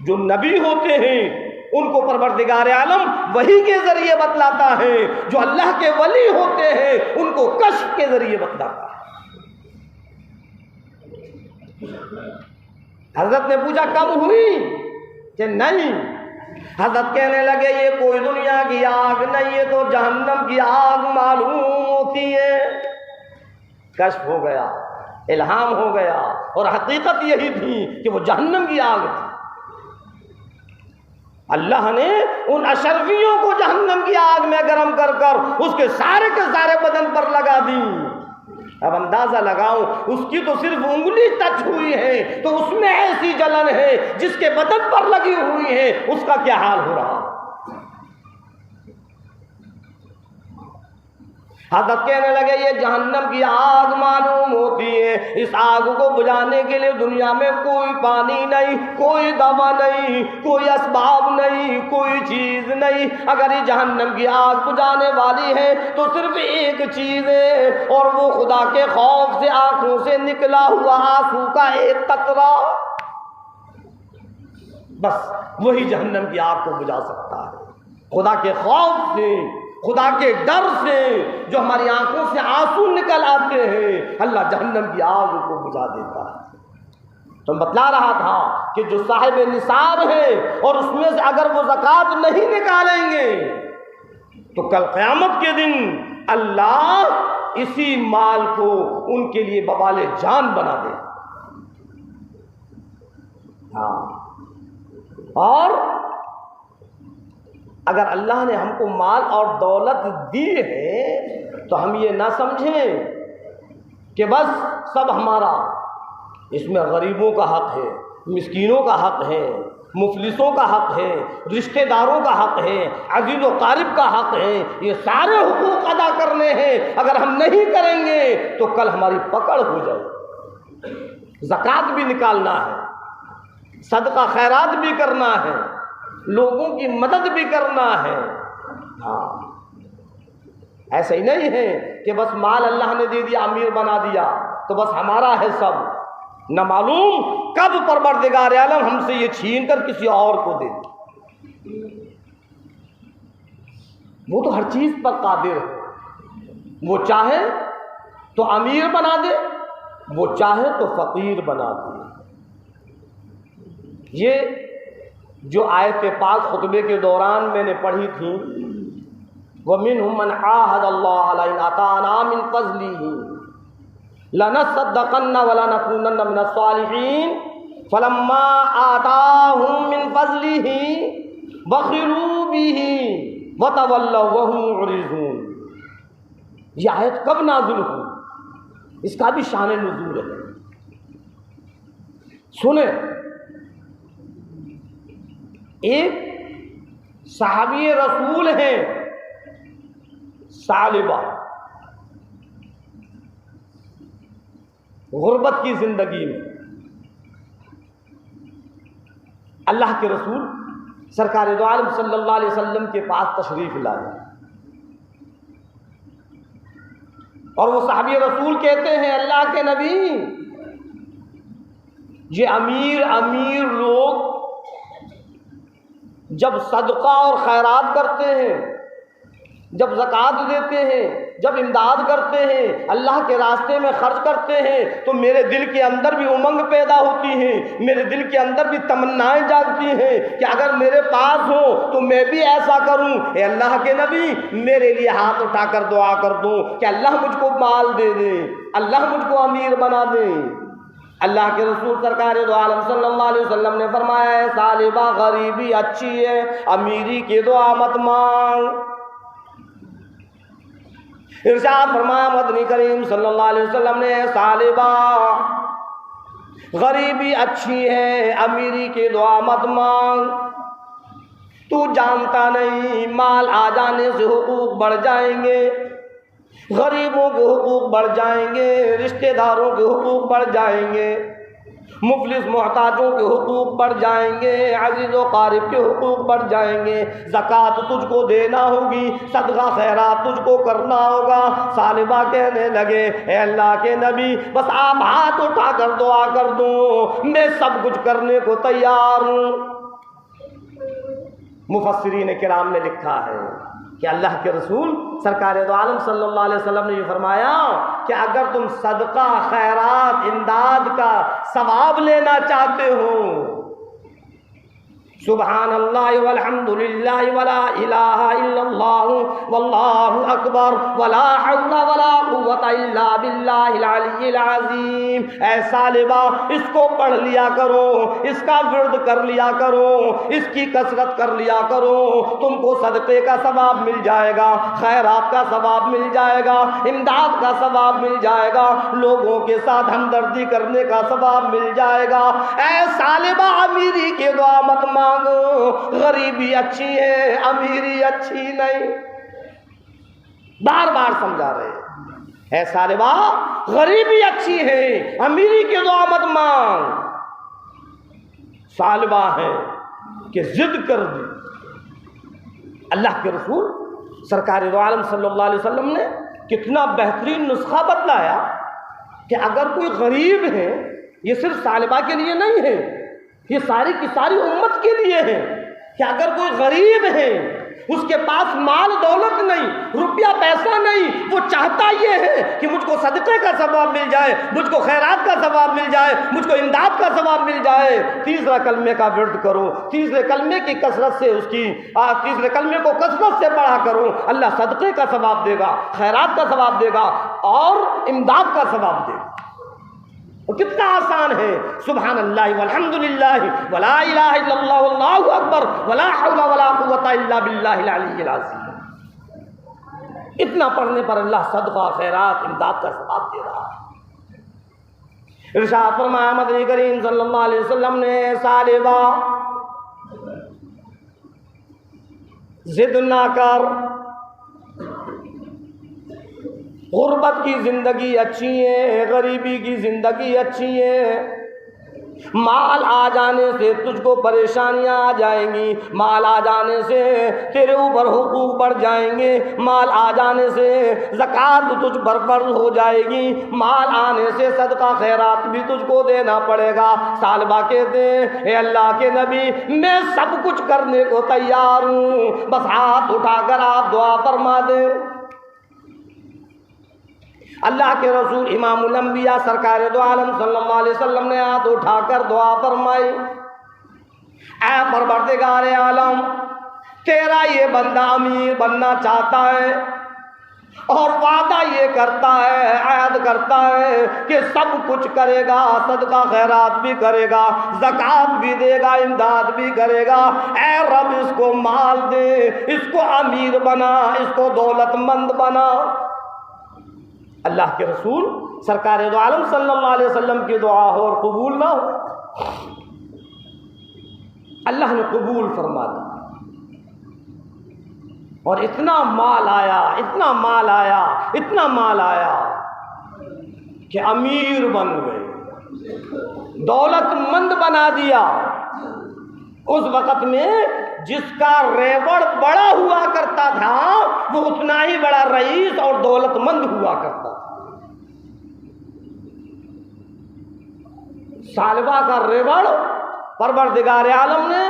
जो नबी होते हैं उनको परवरदिगार आलम वही के जरिए बतलाता है, जो अल्लाह के वली होते हैं उनको कश्फ के जरिए बतलाता है। हजरत ने पूछा कब हुई कि नहीं। हजरत कहने लगे ये कोई दुनिया की आग नहीं, ये तो जहन्नम की आग मालूम होती है। कश्फ हो गया, इल्हाम हो गया और हकीकत यही थी कि वो जहन्नम की आग थी। अल्लाह ने उन अशरफियों को जहन्नम की आग में गर्म कर कर उसके सारे के सारे बदन पर लगा दी। अब अंदाजा लगाओ, उसकी तो सिर्फ उंगली टच हुई है तो उसमें ऐसी जलन है, जिसके बदन पर लगी हुई है उसका क्या हाल हो रहा। हज़रत कहने लगे ये जहन्नम की आग मालूम होती है, इस आग को बुझाने के लिए दुनिया में कोई पानी नहीं, कोई दवा नहीं, कोई असबाब नहीं, कोई चीज नहीं। अगर ये जहन्नम की आग बुझाने वाली है तो सिर्फ एक चीज है, और वो खुदा के खौफ से आंखों से निकला हुआ आंसू का एक कतरा, बस वही जहन्नम की आग को बुझा सकता है। खुदा के खौफ से, खुदा के डर से जो हमारी आंखों से आंसू निकल आते हैं, अल्लाह जहन्नम की आग को बुझा देता है। तो बतला रहा था कि जो साहिब निसाब है और उसमें से अगर वो ज़कात नहीं निकालेंगे तो कल क़यामत के दिन अल्लाह इसी माल को उनके लिए बवाले जान बना दे। हाँ, और अगर अल्लाह ने हमको माल और दौलत दी है तो हम ये ना समझें कि बस सब हमारा, इसमें गरीबों का हक है, मिस्कीनों का हक है, मुफलिसों का हक है, रिश्तेदारों का हक है, अजीज़ व क़ारिब का हक है, ये सारे हुकूक अदा करने हैं। अगर हम नहीं करेंगे तो कल हमारी पकड़ हो जाए। ज़कात भी निकालना है, सदका खैरात भी करना है, लोगों की मदद भी करना है। हाँ, ऐसा ही नहीं है कि बस माल अल्लाह ने दे दिया, अमीर बना दिया तो बस हमारा है सब, न मालूम कब परवरदिगार आलम हमसे ये छीन कर किसी और को दे। वो तो हर चीज पर कादिर है, वो चाहे तो अमीर बना दे, वो चाहे तो फकीर बना दे। ये जो आयत पाक खुतबे के दौरान मैंने पढ़ी थी, वमिनहुम मन आहदल्लाह इन अताना मिन फज़लिही लनसद्दक़न्न व लनकूनन्न मिनस सालिहीन फलम्मा आताहुम मिन फज़लिही बख़िलू बिही व तवल्लव व हुम मुअरिज़ून। ये आयत कब नाज़िल हुई, इसका भी शान नुज़ूल है। सुने, एक सहाबी रसूल हैं सालिबा, गुर्बत की जिंदगी में अल्लाह के रसूल सरकार दो आलम सल्लल्लाहु अलैहि वसल्लम के पास तशरीफ लाए, और वो सहाबी रसूल कहते हैं अल्लाह के नबी, ये अमीर लोग जब सदका और खैरात करते हैं, जब ज़कात देते हैं, जब इमदाद करते हैं, अल्लाह के रास्ते में खर्च करते हैं, तो मेरे दिल के अंदर भी उमंग पैदा होती है, मेरे दिल के अंदर भी तमन्नाएं जागती हैं कि अगर मेरे पास हो तो मैं भी ऐसा करूं। ए अल्लाह के नबी, मेरे लिए हाथ उठाकर दुआ कर दूं कि अल्लाह मुझको माल दे दे, अल्लाह मुझको अमीर बना दे। अल्लाह के रसूल सरकार दो आलम सल्लल्लाहु अलैहि वसल्लम ने फरमाया है, सालिबा गरीबी अच्छी है, अमीरी की दुआ मत मांग। इरशाद फरमाया मदनी करीम सल्लल्लाहु अलैहि वसल्लम ने, सालिबा गरीबी अच्छी है, अमीरी की दुआ मत मांग। तू जानता नहीं माल आ जाने से हुकूक बढ़ जाएंगे, गरीबों के हुकूक बढ़ जाएंगे, रिश्तेदारों के हुकूक बढ़ जाएंगे, मुफलिस मोहताजों के हुकूक बढ़ जाएंगे, अजीज़ व क़ारिब के हुकूक बढ़ जाएंगे। ज़कात तुझको देना होगी, सदका खैरात तुझको करना होगा। सालिबा कहने लगे, ए अल्लाह के नबी, बस आप हाथ उठा कर दुआ कर दो, मैं सब कुछ करने को तैयार हूँ। मुफस्सिरीन किराम ने लिखा है कि अल्लाह के रसूल सरकार दो आलम सल्लल्लाहु अलैहि वसल्लम ने ये फरमाया कि अगर तुम सदका खैरात इमदाद का सवाब लेना चाहते हो सुबहानल्लाह वल्हम्दुलिल्लाह वला इलाहा इल्लल्लाह वल्लाहु अकबर वला हौला वला कुव्वता इल्ला बिल्लाहिल अलिय्यिल अज़ीम। ऐ सालिबा, इसको पढ़ लिया करो, इसका विर्द कर लिया करो, इसकी कसरत कर लिया करो, तुमको सदक़े का सवाब मिल जाएगा, खैरात का सवाब मिल जाएगा, इमदाद का सवाब मिल जाएगा, लोगों के साथ हमदर्दी करने का सवाब मिल जाएगा। ऐ सालिबा, अमीरी की दुआ मत मांगो, गरीबी अच्छी है, अमीरी अच्छी नहीं। बार बार समझा रहे हैं सालिबा, गरीबी अच्छी है, अमीरी की दुआ मत मांग। सालिबा है कि जिद कर दी। अल्लाह के रसूल सरकार दो आलम सल्लल्लाहु अलैहि वसल्लम ने कितना बेहतरीन नुस्खा बतलाया कि अगर कोई गरीब है, ये सिर्फ सालिबा के लिए नहीं है, ये सारी की सारी उम्मत के लिए है कि अगर कोई गरीब है, उसके पास माल दौलत नहीं, रुपया पैसा नहीं, वो चाहता ये है कि मुझको सदक़े का सवाब मिल जाए, मुझको खैरात का सवाब मिल जाए, मुझको इमदाद का सवाब मिल जाए। तीसरा कलमे का विर्द करो, तीसरे कलमे की कसरत से तीसरे कलमे को कसरत से पढ़ा करो, अल्लाह सदक़े का सवाब देगा, खैरात का सवाब देगा और इमदाद का सवाब देगा। वो कितना आसान है। सुबहानल्लाह वल्हम्दुलिल्लाह वला इलाहा इल्लल्लाह वल्लाहु अकबर वला हौला वला कुव्वता इल्ला बिल्लाहिल अलिय्यिल अज़ीम। इतना पढ़ने पर अल्लाह सदका, खैरात, इमदाद का सवाब दे रहा है। इरशाद फरमाया मदनी करीम सल्लल्लाहु अलैहि वसल्लम ने, सालिबा जिद ना कर, गुर्बत की ज़िंदगी अच्छी है, गरीबी की ज़िंदगी अच्छी है। माल आ जाने से तुझको परेशानियां आ जाएंगी, माल आ जाने से तेरे ऊपर हुकूक बढ़ जाएंगे, माल आ जाने से ज़कात तुझ पर फर्ज हो जाएगी, माल आने से सदका खैरात भी तुझको देना पड़ेगा। सालिबा कहते हैं, ए अल्लाह के नबी, मैं सब कुछ करने को तैयार हूँ, बस हाथ उठाकर आप दुआ फरमा दें। अल्लाह के रसूल इमामुल अंबिया सरकार दो आलम सल्लल्लाहु अलैहि वसल्लम ने हाथ उठाकर दुआ फरमाई, ऐ परवरदिगार आलम, तेरा ये बंदा अमीर बनना चाहता है और वादा ये करता है, ऐद करता है कि सब कुछ करेगा, सदका खैरात भी करेगा, ज़कात भी देगा, इमदाद भी करेगा। ऐ रब, इसको माल दे, इसको अमीर बना, इसको दौलतमंद बना। अल्लाह के रसूल सरकार दो आलम सल्लल्लाहु अलैहि वसल्लम की दुआ हो और कबूल ना हो, अल्लाह ने कबूल फरमा दिया और इतना माल आया, इतना माल आया, इतना माल आया कि अमीर बन गए, दौलतमंद बना दिया। उस वक़्त में जिसका रेवड़ बड़ा हुआ करता था, वो उतना ही बड़ा रईस और दौलतमंद हुआ करता था। सालिबा का रेवड़ परवरदिगार आलम ने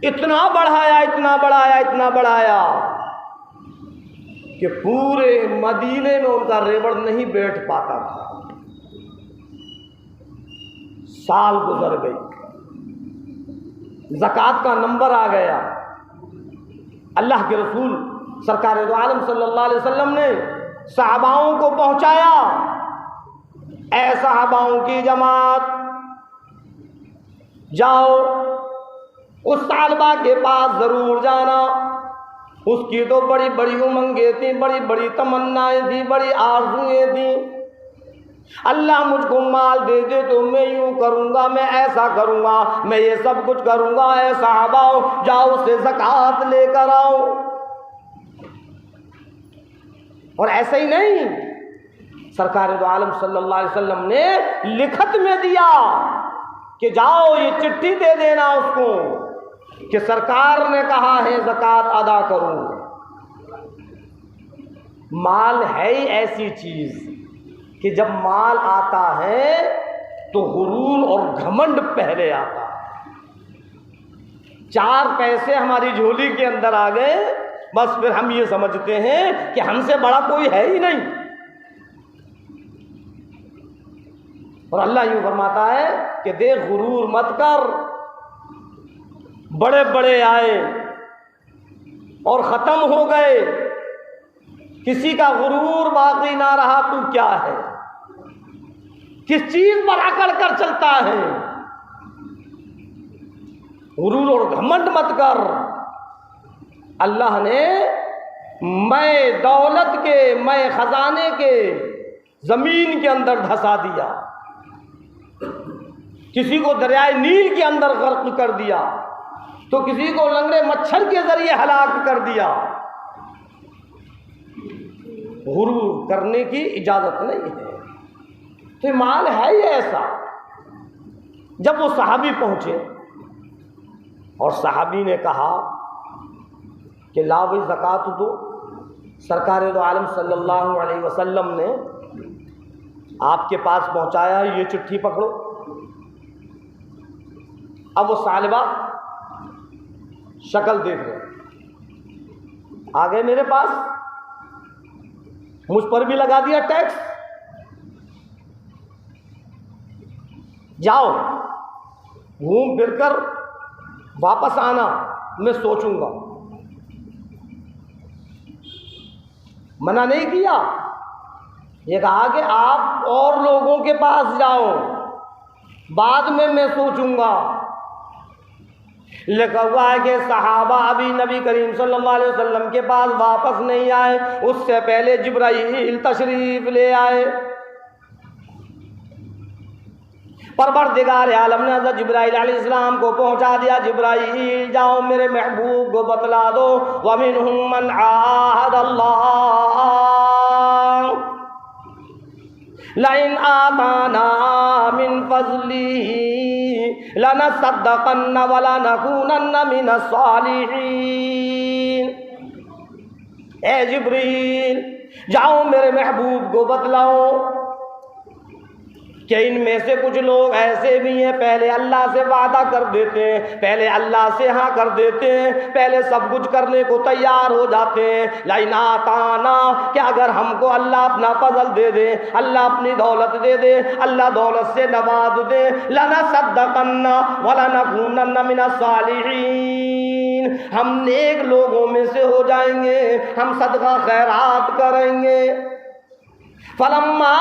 इतना बढ़ाया, इतना बढ़ाया, इतना बढ़ाया कि पूरे मदीने में उनका रेवड़ नहीं बैठ पाता था। साल गुजर गई, ज़कात का नंबर आ गया। अल्लाह के रसूल सरकार दो आलम सल्लल्लाहु अलैहि वसल्लम ने सहाबाओं को पहुंचाया, ऐ सहाबाओं की जमात, जाओ उस सालिबा के पास ज़रूर जाना, उसकी तो बड़ी बड़ी उमंगें थी, बड़ी बड़ी तमन्नाएं थी, बड़ी आरज़ुएं थी। अल्लाह मुझको माल दे दे तो मैं यूँ करूँगा, मैं ऐसा करूँगा, मैं ये सब कुछ करूँगा। ऐ सहाबाओ, जाओ उससे ज़कात लेकर आओ। और ऐसे ही नहीं, सरकार दो आलम सल्लल्लाहु अलैहि वसल्लम ने लिखत में दिया कि जाओ ये चिट्ठी दे देना उसको कि सरकार ने कहा है ज़कात अदा करूँ। माल है ही ऐसी चीज़ कि जब माल आता है तो गुरूर और घमंड पहले आता है। 4 पैसे हमारी झोली के अंदर आ गए, बस फिर हम ये समझते हैं कि हमसे बड़ा कोई है ही नहीं। और अल्लाह यूँ फरमाता है कि देख, गुरूर मत कर, बड़े बड़े आए और ख़त्म हो गए, किसी का गुरूर बाकी ना रहा। तू क्या है, किस चीज पर अकड़ कर चलता है? गुरूर और घमंड मत कर। अल्लाह ने मैं दौलत के, मैं खजाने के जमीन के अंदर धंसा दिया, किसी को दरियाए नील के अंदर गर्क कर दिया, तो किसी को लंगड़े मच्छर के जरिए हलाक कर दिया। गुरूर करने की इजाजत नहीं है। तो माल है ये ऐसा। जब वो सहाबी पहुंचे और सहाबी ने कहा कि ला भाई ज़कात दो, सरकार दो आलम सल्लल्लाहु अलैहि वसल्लम ने आपके पास पहुंचाया, ये चिट्ठी पकड़ो। अब वो सालिबा शक्ल देख रहे, आ गए मेरे पास, मुझ पर भी लगा दिया टैक्स, जाओ घूम फिर कर वापस आना, मैं सोचूंगा। मना नहीं किया, ये कहा कि आप और लोगों के पास जाओ, बाद में मैं सोचूंगा। लिखा हुआ है कि सहाबा अभी नबी करीम सल्लल्लाहु अलैहि वसल्लम के पास वापस नहीं आए, उससे पहले जिब्राईल तशरीफ ले आए। परवरदिगार आलम ने हज़रत जिब्राईल अलैहिस्सलाम को पहुंचा दिया। जिब्राईल जाओ मेरे महबूब को बतला दो, वमिनहुम मन आहदल्लाह लइन आताना मिन फज़लिही लनसद्दक़न्न वलनकूनन्न मिनस सालिहीन। ए जिब्रील जाओ मेरे महबूब को बतलाओ कि इनमें से कुछ लोग ऐसे भी हैं, पहले अल्लाह से वादा कर देते हैं, पहले अल्लाह से हाँ कर देते हैं, पहले सब कुछ करने को तैयार हो जाते हैं। लाइना ताना, कि अगर हमको अल्लाह अपना फजल दे दे, अल्लाह अपनी दौलत दे दे, अल्लाह दौलत से नवाज दे, लना सद्दक़न्ना वलनकूनन्न मिनस सालिहीन, हम नेक लोगों में से हो जाएंगे, हम सदका खैरात करेंगे। फलम्मा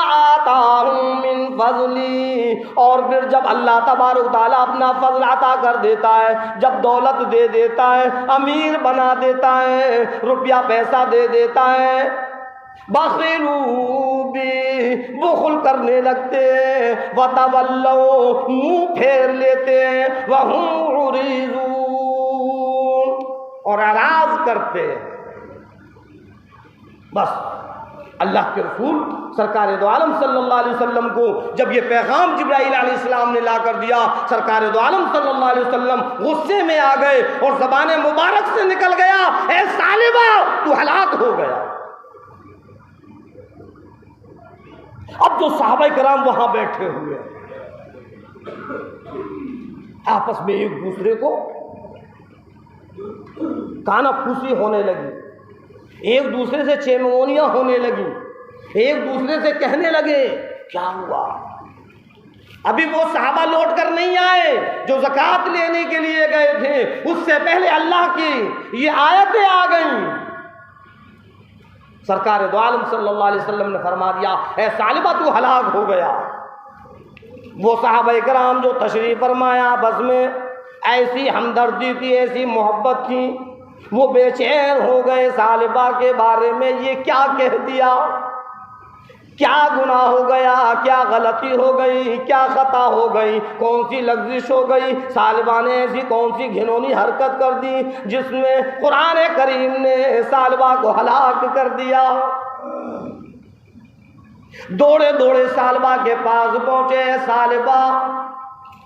आताहुम मिन फज़ली, और फिर जब अल्लाह तबारक तआला अपना फजल अता कर देता है, जब दौलत दे देता है, अमीर बना देता है, रुपया पैसा दे देता है, बख़िलू बी, बुख़ल करने लगते, वतवल्लौ, मुँह फेर लेते, वहुम उरीज़ून, और एराज़ करते। बस अल्लाह के रसूल सरकार दो आलम सल्लल्लाहु अलैहि वसल्लम को जब ये पैगाम जिब्राईल अलैहिस्सलाम ने ला कर दिया, सरकार दो आलम सल्लल्लाहु अलैहि वसल्लम गुस्से में आ गए और ज़बान मुबारक से निकल गया, ए सालिबा तू हलाक हो गया। अब जो सहाबा कराम वहां बैठे हुए आपस में एक दूसरे को कानाफूसी होने लगी, एक दूसरे से चेमोनियां होने लगी, एक दूसरे से कहने लगे क्या हुआ। अभी वो सहाबा लौट कर नहीं आए जो ज़कात लेने के लिए गए थे, उससे पहले अल्लाह की ये आयतें आ गईं। सरकार दो आलम सल्लल्लाहु अलैहि वसल्लम ने फरमा दिया, ए सालिबा तू हलाक हो गया। वो सहाबा कराम जो तशरीफ फरमाया आपस में ऐसी हमदर्दी थी, ऐसी मोहब्बत थी, वो बेचैन हो गए सालिबा के बारे में, ये क्या कह दिया, क्या गुनाह हो गया, क्या गलती हो गई, क्या खता हो गई, कौन सी लग़्ज़िश हो गई, सालिबा ने ऐसी कौन सी घिनौनी हरकत कर दी जिसमें कुरान करीम ने सालिबा को हलाक कर दिया। दौड़े दौड़े सालिबा के पास पहुंचे, सालिबा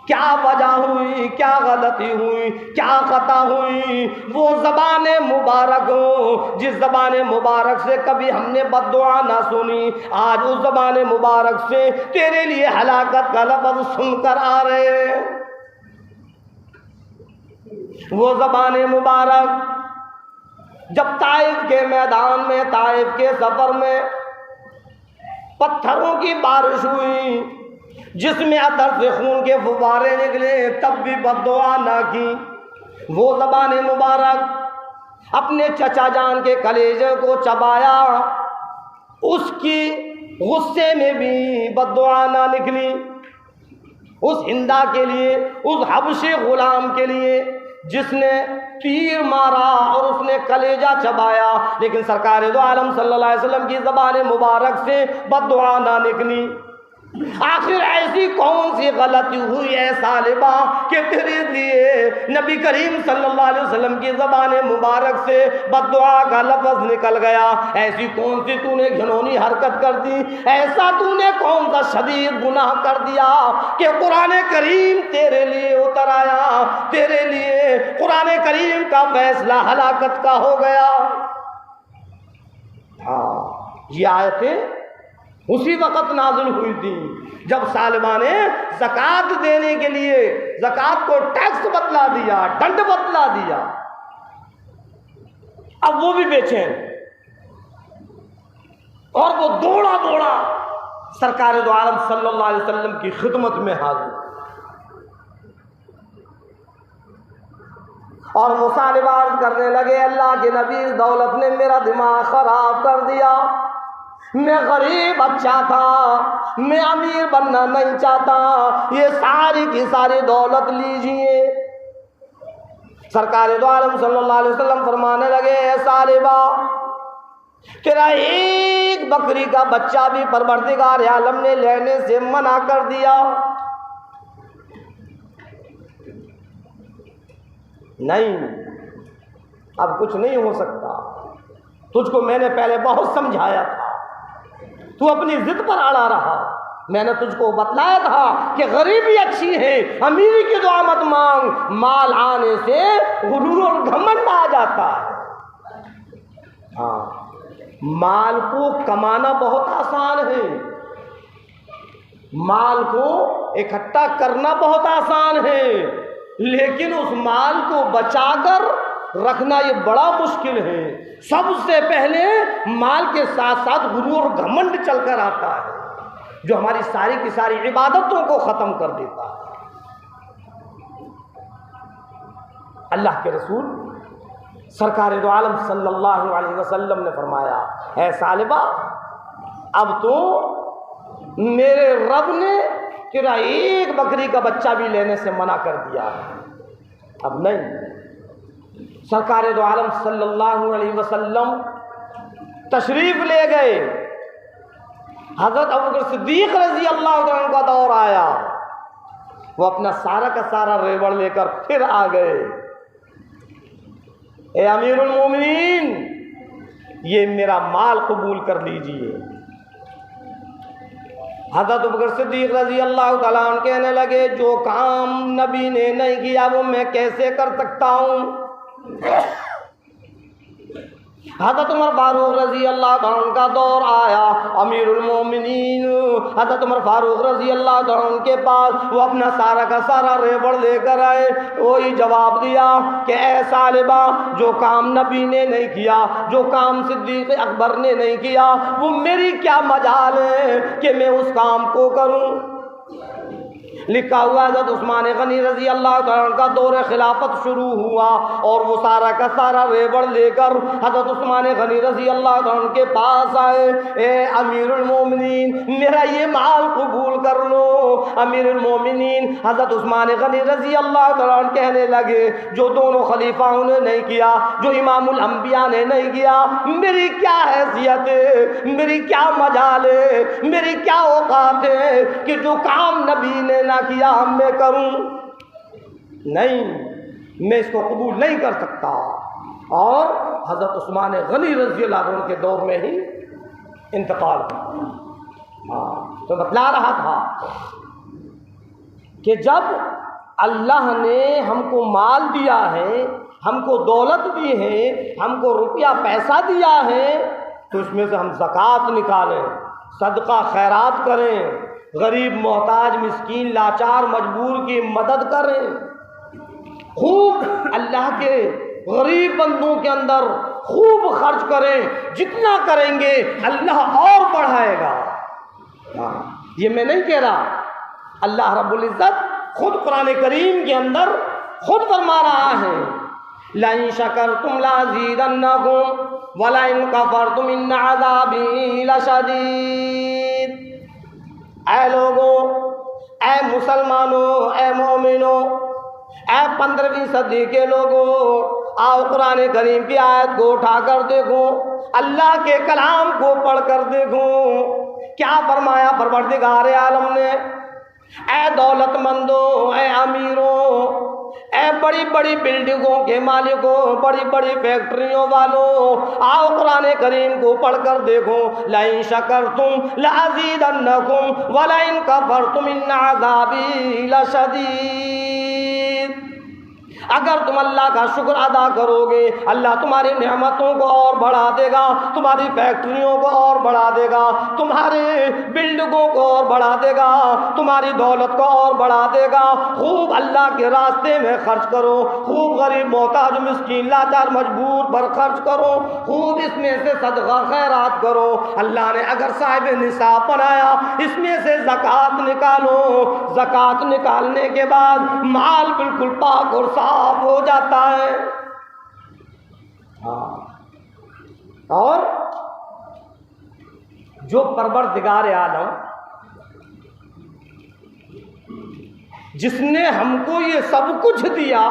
क्या वजह हुई, क्या गलती हुई, क्या खता हुई। वो ज़बान मुबारक हो जिस ज़बान मुबारक से कभी हमने बद्दुआ ना सुनी, आज उस ज़बान मुबारक से तेरे लिए हलाकत का लफ्ज़ सुनकर आ रहे हैं। वो ज़बान मुबारक जब ताइफ के मैदान में, ताइफ के सफ़र में पत्थरों की बारिश हुई जिसमें अतर से खून के फुव्वारे निकले, तब भी बद्दुआ ना की। वो ज़बान मुबारक अपने चचा जान के कलेजे को चबाया, उसकी गुस्से में भी बद्दुआ ना निकली उस हिंदा के लिए, उस हबशी गुलाम के लिए जिसने तीर मारा और उसने कलेजा चबाया, लेकिन सरकार दो आलम सल्लल्लाहु अलैहि वसल्लम की ज़बान मुबारक से बद्दुआ ना निकली। आखिर ऐसी कौन सी गलती हुई है सालिबा कि तेरे लिए नबी करीम सल्लल्लाहु अलैहि वसल्लम की ज़बान मुबारक से बद्दुआ का लफ्ज़ निकल गया? ऐसी कौन सी तूने घिनौनी हरकत कर दी, ऐसा तूने कौन सा शदीद गुनाह कर दिया कि कुरान करीम तेरे लिए उतर आया, तेरे लिए कुरान करीम का फैसला हलाकत का हो गया। हाँ, ये आयतें उसी वक़्त नाज़िल हुई थी जब सालिबा ने ज़कात देने के लिए ज़कात को टैक्स बतला दिया, दंड बतला दिया। अब वो भी बेचैन और वो दौड़ा दौड़ा सरकार दो आलम सल्लल्लाहु अलैहि वसल्लम की खिदमत में हाजिर, और वो सालिबा अर्ज़ करने लगे, अल्लाह के नबी, इस दौलत ने मेरा दिमाग ख़राब कर दिया। मैं गरीब बच्चा था, मैं अमीर बनना नहीं चाहता, ये सारी की सारी दौलत लीजिए। सरकार दो आलम सल्लल्लाहु अलैहि वसल्लम फरमाने लगे, ऐ सालिबा, तेरा एक बकरी का बच्चा भी परवरदिगार आलम ने लेने से मना कर दिया। नहीं, अब कुछ नहीं हो सकता। तुझको मैंने पहले बहुत समझाया था, तू अपनी जिद पर अड़ा रहा। मैंने तुझको बतलाया था कि गरीबी अच्छी है, अमीरी की दुआ मत मांग, माल आने से गुरूर और घमंड आ जाता है। हाँ, माल को कमाना बहुत आसान है, माल को इकट्ठा करना बहुत आसान है, लेकिन उस माल को बचाकर रखना ये बड़ा मुश्किल है। सबसे पहले माल के साथ साथ गुरूर और घमंड चलकर आता है, जो हमारी सारी की सारी इबादतों को ख़त्म कर देता है। अल्लाह के रसूल सरकार दो आलम सल्लल्लाहु अलैहि वसल्लम ने फरमाया, है सालिबा, अब तो मेरे रब ने तेरा एक बकरी का बच्चा भी लेने से मना कर दिया है, अब नहीं। सरकार दो आलम सल्लल्लाहु अलैहि वसल्लम तशरीफ़ ले गए। हज़रत अबू बकर सिद्दीक़ रज़ी अल्लाह अन्हु का दौर आया, वो अपना सारा का सारा रेवड़ लेकर फिर आ गए। ए अमीरुल मोमिनीन, ये मेरा माल कबूल कर लीजिए। हज़रत अबू बकर सिद्दीक़ रज़ी अल्लाह तआला अन्हु कहने लगे, जो काम नबी ने नहीं किया वो मैं कैसे कर सकता हूँ। हज़रत उमर फारूक रज़ी अल्लाह अन्हु का दौर आया। अमीरुल मोमिनीन हज़रत उमर फारूक रज़ी अल्लाह अन्हु के पास वो अपना सारा का सारा रेवड़ लेकर आए। वही जवाब दिया कि ऐ सालिबा, जो काम नबी ने नहीं किया, जो काम सिद्दीक़ अकबर ने नहीं किया, वो मेरी क्या मजाल है कि मैं उस काम को करूं। लिखा हुआ हज़रत उस्मान गनी रज़ी अल्लाह तआला का दौर खिलाफत शुरू हुआ और वो सारा का सारा रेवड़ लेकर हज़रत उस्मान गनी रज़ी अल्लाह तआला के पास आए। ए अमीरुल मोमिनीन, मेरा ये माल कबूल कर लो। अमीरुल मोमिनीन हज़रत उस्मान गनी रज़ी अल्लाह तआला कहने लगे, जो दोनों खलीफाओं ने नहीं किया, जो इमामुल अंबिया ने नहीं किया, मेरी क्या हैसियत है, मेरी क्या मजाल है, मेरी क्या औकात है कि जो काम नबी ने ना किया मैं करूं। नहीं, मैं इसको कबूल नहीं कर सकता। और हज़रत उस्मान गनी रज़ी अल्लाह अन्हु के दौर में ही इंतकाल हुआ। तो बतला रहा था कि जब अल्लाह ने हमको माल दिया है, हमको दौलत दी है, हमको रुपया पैसा दिया है, तो उसमें से हम ज़कात निकालें, सदका खैरात करें, गरीब मोहताज मिस्कीन लाचार मजबूर की मदद करें, खूब अल्लाह के गरीब बंदों के अंदर खूब खर्च करें। जितना करेंगे अल्लाह और बढ़ाएगा। ये मैं नहीं कह रहा, अल्लाह रब्बुल इज़्ज़त खुद कुरान करीम के अंदर खुद फरमा रहा है लइन शकरतुम लाज़ीदन्नकुम वलइन कफरतुम इन्न अज़ाबी लशदीद। ऐ लोगों, ऐ मुसलमानों, ऐ मोमिनों, ऐ 15वीं सदी के लोगों, आओ कुरान करीम की आयत को उठाकर देखो, अल्लाह के कलाम को पढ़कर देखो। क्या फरमाया परवरदिगार आलम ने? ऐ दौलतमंदों, ऐ अमीरों, ऐ बड़ी बड़ी बिल्डिंगों के मालिकों, बड़ी बड़ी फैक्ट्रियों वालों, आओ कुरान करीम को पढ़कर देखो। लइन शकरतुम लाज़ीदन्नकुम वलइन कफरतुम इन्न अज़ाबी लशदीद। अगर तुम अल्लाह का शुक्र अदा करोगे, अल्लाह तुम्हारी नेमतों को और बढ़ा देगा, तुम्हारी फैक्ट्रियों को और बढ़ा देगा, तुम्हारे बिल्डिंगों को और बढ़ा देगा, तुम्हारी दौलत को और बढ़ा देगा। खूब अल्लाह के रास्ते में खर्च करो, खूब गरीब मोहताज मिस्कीन लाचार मजबूर पर खर्च करो, खूब इसमें से सदका खैरात करो। अल्लाह ने अगर साहिब निसाब बनाया, इसमें से ज़कात निकालो। ज़कात निकालने के बाद माल बिल्कुल पाक और साफ हो जाता है। हाँ, और जो परवरदिगार आलम जिसने हमको ये सब कुछ दिया,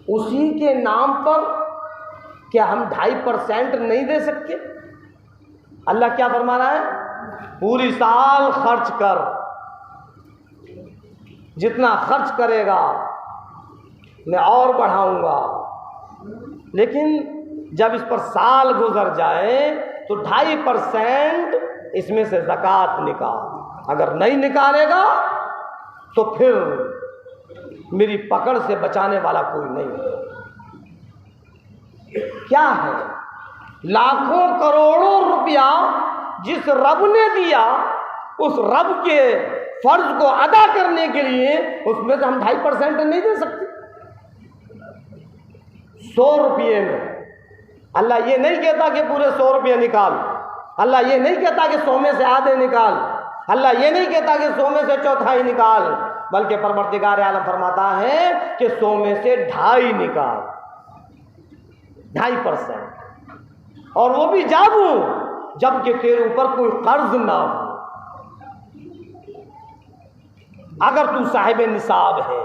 उसी के नाम पर क्या हम 2.5% नहीं दे सकते? अल्लाह क्या फरमा रहा है? पूरी साल खर्च कर, जितना खर्च करेगा मैं और बढ़ाऊंगा। लेकिन जब इस पर साल गुजर जाए तो 2.5% इसमें से ज़कात निकाल। अगर नहीं निकालेगा तो फिर मेरी पकड़ से बचाने वाला कोई नहीं। क्या है? लाखों करोड़ों रुपया जिस रब ने दिया, उस रब के फर्ज को अदा करने के लिए उसमें से हम 2.5% नहीं दे सकते। 100 रुपये में अल्लाह ये नहीं कहता कि पूरे 100 रुपये निकाल, अल्लाह ये नहीं कहता कि 100 में से आधे निकाल, अल्लाह ये नहीं कहता कि 100 में से चौथाई निकाल, बल्कि परवरदिगार आलम फरमाता है कि 100 में से 2.5 निकाल, 2.5%, और वो भी जबकि तेरे ऊपर कोई कर्ज ना हो। अगर तू साहिब निसाब है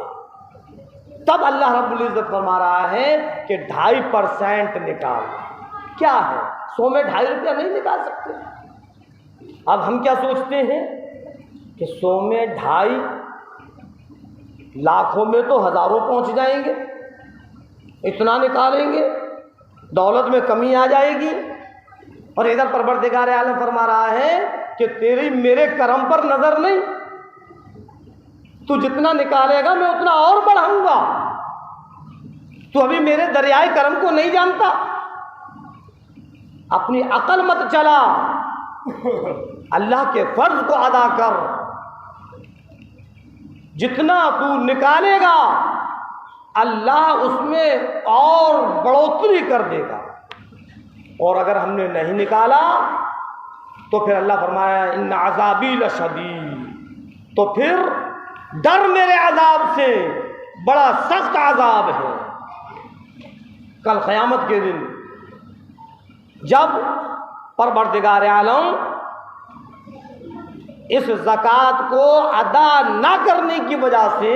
तब अल्लाह रब्बुल इज़्ज़त फरमा रहा है कि 2.5% निकाल। क्या है? 100 में 2.5 रुपया नहीं निकाल सकते। अब हम क्या सोचते हैं कि 100 में 2.5, लाखों में तो हज़ारों पहुंच जाएंगे, इतना निकालेंगे, दौलत में कमी आ जाएगी। और इधर परवरदिगार आलम फरमा रहा है कि तेरी मेरे करम पर नजर नहीं, तू जितना निकालेगा मैं उतना और बढ़ाऊंगा। तू अभी मेरे दरियाए करम को नहीं जानता, अपनी अकल मत चला, अल्लाह के फर्ज को अदा कर। जितना तू निकालेगा अल्लाह उसमें और बढ़ोतरी कर देगा। और अगर हमने नहीं निकाला तो फिर अल्लाह फरमाया इन्ना अज़ाबी लशदीद, तो फिर डर मेरे अजाब से, बड़ा सख्त अजाब है। कल क़यामत के दिन जब परवरदिगार आलम इस ज़कात को अदा ना करने की वजह से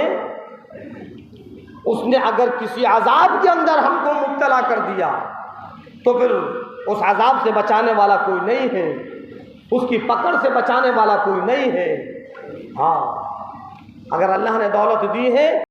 उसने अगर किसी अजाब के अंदर हमको मुब्तला कर दिया तो फिर उस अजाब से बचाने वाला कोई नहीं है, उसकी पकड़ से बचाने वाला कोई नहीं है। हाँ, अगर अल्लाह ने दौलत दी है